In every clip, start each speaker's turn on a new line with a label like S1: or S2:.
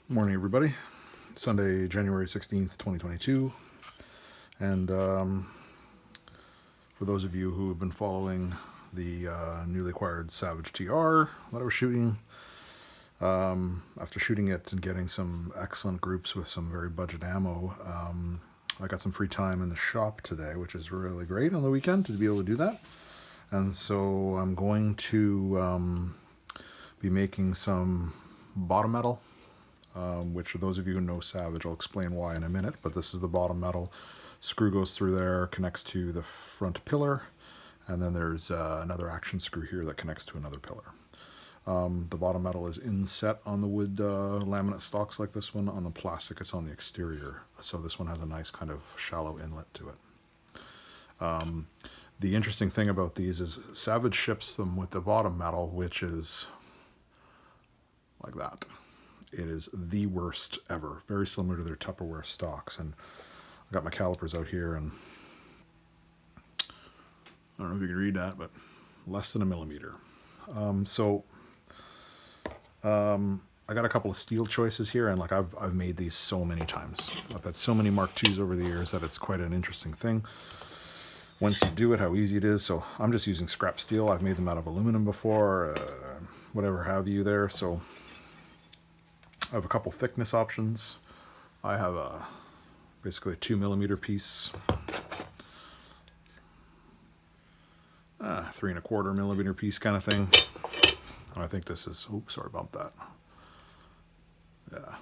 S1: Morning, everybody. Sunday, January 16th, 2022. And for those of you who have been following the newly acquired Savage TR that I was shooting, after shooting it and getting some excellent groups with some very budget ammo, I got some free time in the shop today, which is really great on the weekend to be able to do that. And so I'm going to be making some bottom metal. Which for those of you who know Savage, I'll explain why in a minute, but this is the bottom metal. Screw goes through there, connects to the front pillar, and then there's another action screw here that connects to another pillar. The bottom metal is inset on the wood laminate stocks like this one. On the plastic, it's on the exterior, so this one has a nice kind of shallow inlet to it. The interesting thing about these is Savage ships them with the bottom metal, which is like that. It is the worst ever. Very similar to their Tupperware stocks. And I've got my calipers out here, and I don't know if you can read that, but less than a millimeter. I got a couple of steel choices here, and like I've made these so many times. I've had so many Mark IIs over the years that it's quite an interesting thing. Once you do it, how easy it is. So I'm just using scrap steel. I've made them out of aluminum before, whatever have you there. So I have a couple thickness options. I have basically a 2 millimeter piece, 3¼ millimeter piece kind of thing. And I think this is, oops, sorry about that. Yeah,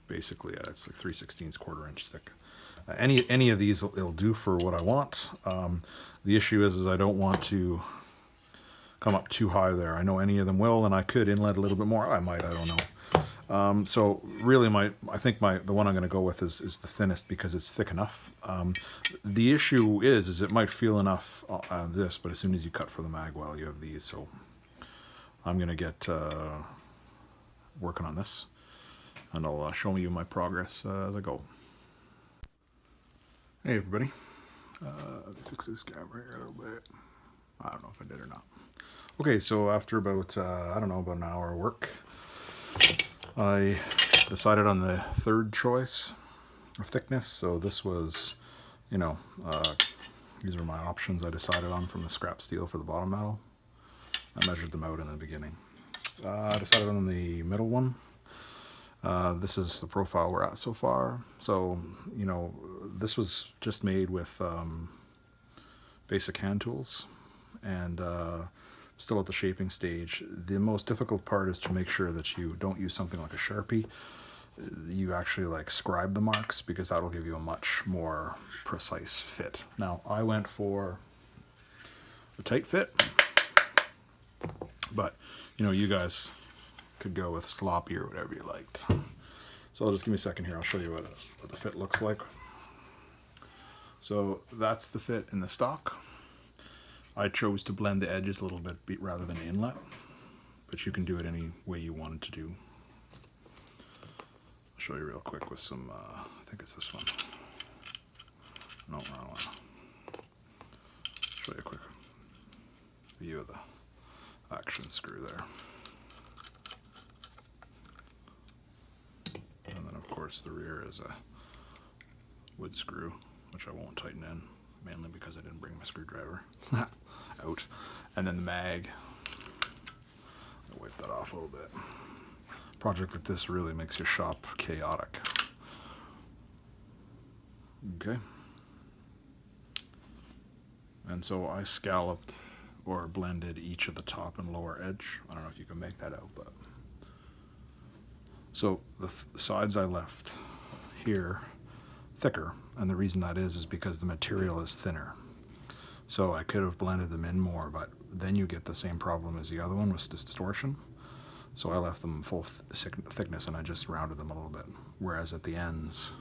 S1: basically it's like 3/16 1/4 inch thick. Any of these it'll do for what I want. The issue is I don't want to come up too high there. I know any of them will, and I could inlet a little bit more. I might, I don't know. So really I think the one I'm going to go with is the thinnest because it's thick enough. The issue is it might feel enough this, but as soon as you cut for the mag well, you have these. So I'm going to get working on this, and I'll show you my progress as I go. Hey everybody, fix this camera here a little bit. I don't know if I did or not. Okay, so after about about an hour of work, I decided on the third choice of thickness. So this was, these are my options I decided on from the scrap steel for the bottom metal. I measured them out in the beginning. I decided on the middle one. This is the profile we're at so far. So, this was just made with basic hand tools, and still at the shaping stage. The most difficult part is to make sure that you don't use something like a Sharpie. You actually scribe the marks, because that'll give you a much more precise fit. Now, I went for a tight fit, but you guys could go with sloppy or whatever you liked. So just give me a second here. I'll show you what the fit looks like. So that's the fit in the stock. I chose to blend the edges a little bit rather than inlet, but you can do it any way you wanted to do. I'll show you real quick with some, I think it's this one. No, wrong one. Show you a quick view of the action screw there. And then of course the rear is a wood screw, which I won't tighten in, mainly because I didn't bring my screwdriver out. And then the mag, I'll wipe that off a little bit. A project like this really makes your shop chaotic. Okay. And so I scalloped or blended each of the top and lower edge. I don't know if you can make that out, but so the sides I left here thicker, and the reason that is because the material is thinner. So I could have blended them in more, but then you get the same problem as the other one with distortion. So I left them full thickness, and I just rounded them a little bit. Whereas at the ends,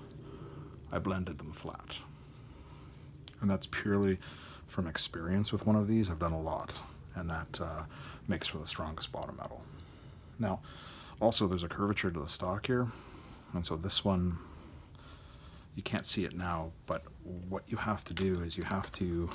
S1: I blended them flat. And that's purely from experience with one of these. I've done a lot, and that makes for the strongest bottom metal. Now, also there's a curvature to the stock here, and so this one, you can't see it now, but what you have to do is you have to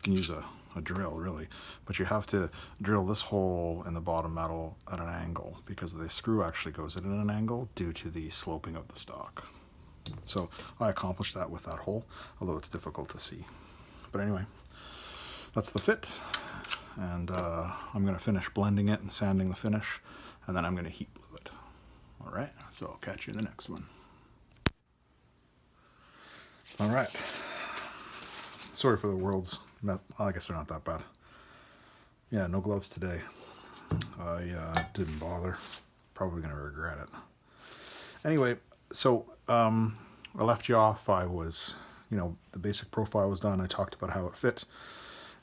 S1: can use a a drill really, but you have to drill this hole in the bottom metal at an angle because the screw actually goes in an angle due to the sloping of the stock. So I accomplished that with that hole, although it's difficult to see. But anyway, that's the fit, and I'm going to finish blending it and sanding the finish, and then I'm going to heat blue it. All right, so I'll catch you in the next one. All right. Sorry for the world's mess. I guess they're not that bad. Yeah, no gloves today. I didn't bother. Probably going to regret it. Anyway, so I left you off. I was, the basic profile was done. I talked about how it fit.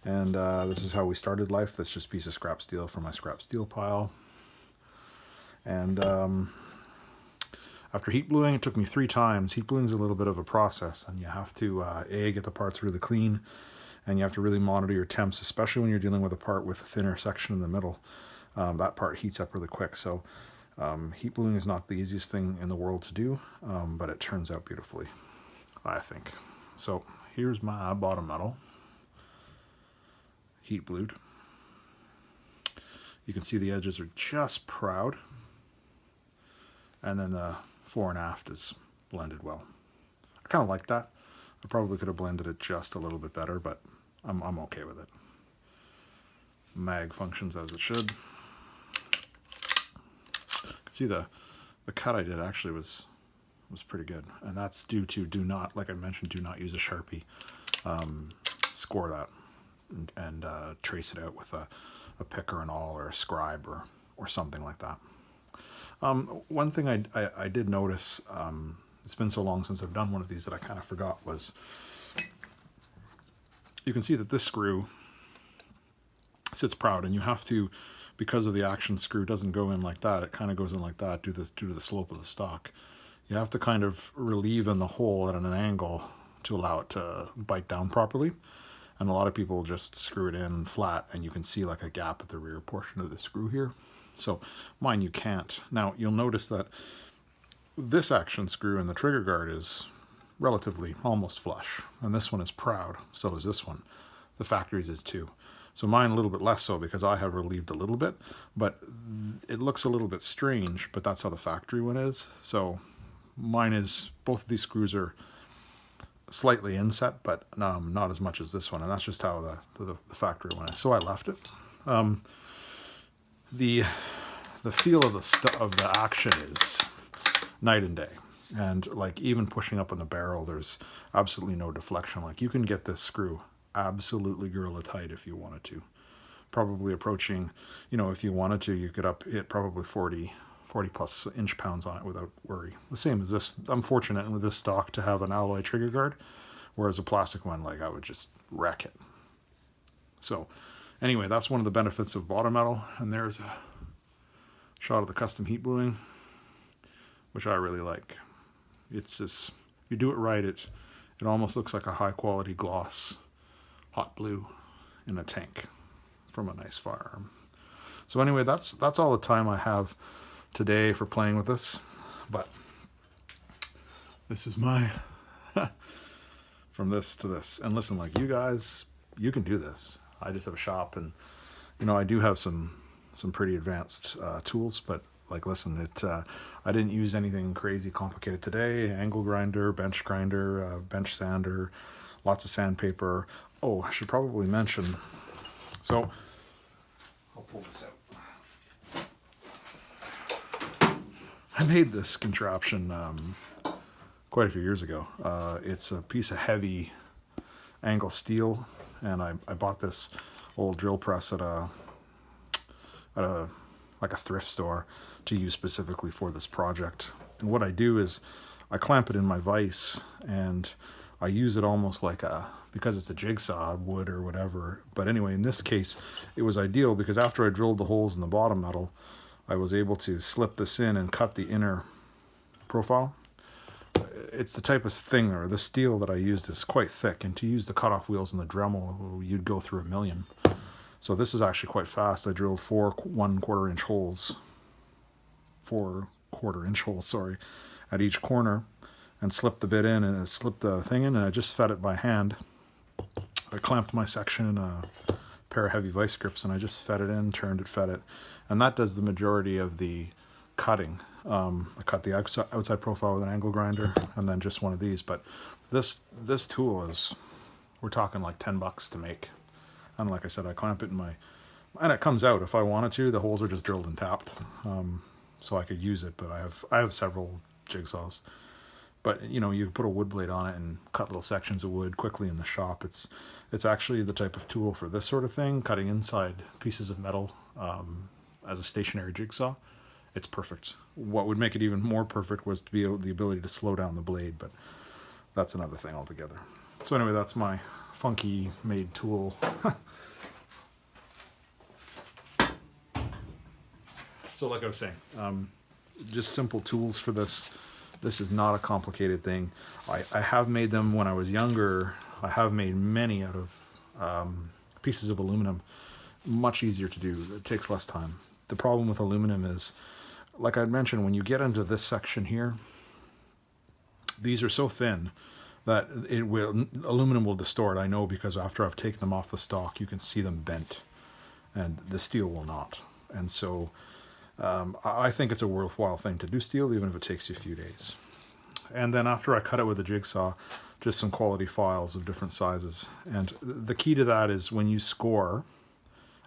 S1: And this is how we started life. That's just a piece of scrap steel from my scrap steel pile. And after heat bluing, it took me 3 times. Heat bluing is a little bit of a process, and you have to get the parts really clean, and you have to really monitor your temps, especially when you're dealing with a part with a thinner section in the middle. That part heats up really quick. So heat bluing is not the easiest thing in the world to do, but it turns out beautifully, I think. So here's my bottom metal, heat blued. You can see the edges are just proud, and then the fore and aft is blended well. I kind of like that. I probably could have blended it just a little bit better, but I'm okay with it. Mag functions as it should. You can see the cut I did actually was pretty good, and that's due to like I mentioned, do not use a Sharpie. Score that and trace it out with a pick or an awl or a scribe or something like that. One thing I did notice, it's been so long since I've done one of these that I kind of forgot, was you can see that this screw sits proud, and you have to, because of the action screw doesn't go in like that, it kind of goes in like that due to the slope of the stock. You have to kind of relieve in the hole at an angle to allow it to bite down properly. And a lot of people just screw it in flat, and you can see like a gap at the rear portion of the screw here. So mine you can't. Now you'll notice that this action screw in the trigger guard is relatively almost flush, and this one is proud, so is this one. The factory's is too. So mine a little bit less so because I have relieved a little bit, but it looks a little bit strange, but that's how the factory one is. So mine is, both of these screws are slightly inset, but not as much as this one, and that's just how the factory one is. So I left it. The feel of the action is night and day, and like even pushing up on the barrel, there's absolutely no deflection. Like you can get this screw absolutely gorilla tight if you wanted to, probably approaching, if you wanted to, you could hit probably 40 plus inch-pounds on it without worry. The same as this. I'm fortunate with this stock to have an alloy trigger guard, whereas a plastic one, like I would just wreck it. So anyway, that's one of the benefits of bottom metal, and there's a shot of the custom heat bluing, which I really like. It's this, you do it right, it almost looks like a high quality gloss hot blue in a tank from a nice firearm. So anyway, that's all the time I have today for playing with this, but this is my from this to this. And listen, like you guys, you can do this. I just have a shop, and I do have some pretty advanced tools, but like listen, I didn't use anything crazy complicated today. Angle grinder, bench sander, lots of sandpaper. Oh, I should probably mention, so I'll pull this out. I made this contraption quite a few years ago. It's a piece of heavy angle steel, and I bought this old drill press at a thrift store to use specifically for this project. And what I do is I clamp it in my vise, and I use it almost like because it's a jigsaw wood or whatever. But anyway, in this case, it was ideal because after I drilled the holes in the bottom metal, I was able to slip this in and cut the inner profile. It's the type of thing, or the steel that I used is quite thick, and to use the cutoff wheels in the Dremel, you'd go through 1,000,000. So this is actually quite fast. I drilled 4 1/4 inch holes, 4 1/4 inch holes, sorry, at each corner, and slipped the bit in, and slipped the thing in, and I just fed it by hand. I clamped my section in pair of heavy vice grips, and I just fed it in, turned it, fed it, and that does the majority of the cutting. I cut the outside profile with an angle grinder, and then just one of these. But this tool is, we're talking like $10 to make. And like I said, I clamp it in my, and it comes out if I wanted to. The holes are just drilled and tapped, so I could use it. But I have several jigsaws. But you know, you put a wood blade on it and cut little sections of wood quickly in the shop. It's actually the type of tool for this sort of thing, cutting inside pieces of metal as a stationary jigsaw. It's perfect. What would make it even more perfect was to be the ability to slow down the blade, but that's another thing altogether. So anyway, that's my funky made tool. So like I was saying, just simple tools for this. This is not a complicated thing. I have made them when I was younger. I have made many out of pieces of aluminum. Much easier to do. It takes less time. The problem with aluminum is, like I mentioned, when you get into this section here, these are so thin that aluminum will distort. I know, because after I've taken them off the stock, you can see them bent, and the steel will not. And so I think it's a worthwhile thing to do steel, even if it takes you a few days. And then after I cut it with a jigsaw, just some quality files of different sizes. And the key to that is when you score,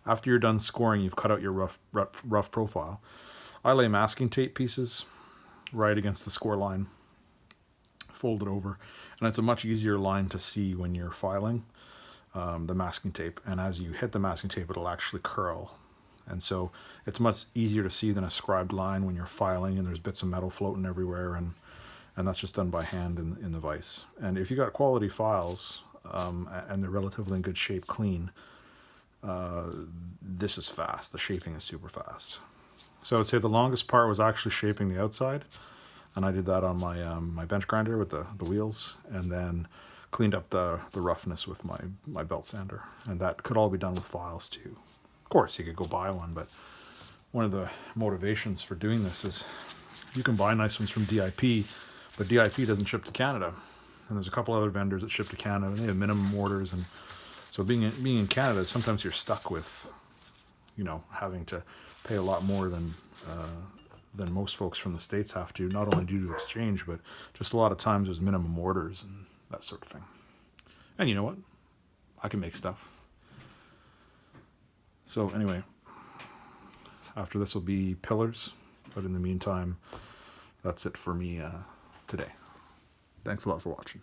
S1: after you're done scoring, you've cut out your rough profile. I lay masking tape pieces right against the score line, fold it over, and it's a much easier line to see when you're filing the masking tape. And as you hit the masking tape, it'll actually curl. And so it's much easier to see than a scribed line when you're filing and there's bits of metal floating everywhere, and that's just done by hand in the vise. And if you got quality files and they're relatively in good shape, clean, this is fast. The shaping is super fast. So I would say the longest part was actually shaping the outside, and I did that on my my bench grinder with the wheels, and then cleaned up the roughness with my belt sander. And that could all be done with files too. Of course, you could go buy one, but one of the motivations for doing this is you can buy nice ones from DIP, but DIP doesn't ship to Canada. And there's a couple other vendors that ship to Canada, and they have minimum orders. And so being in Canada, sometimes you're stuck with, you know, having to pay a lot more than most folks from the States have to, not only due to exchange, but just a lot of times there's minimum orders and that sort of thing. And you know what? I can make stuff. So anyway, after this will be pillars, but in the meantime, that's it for me today. Thanks a lot for watching.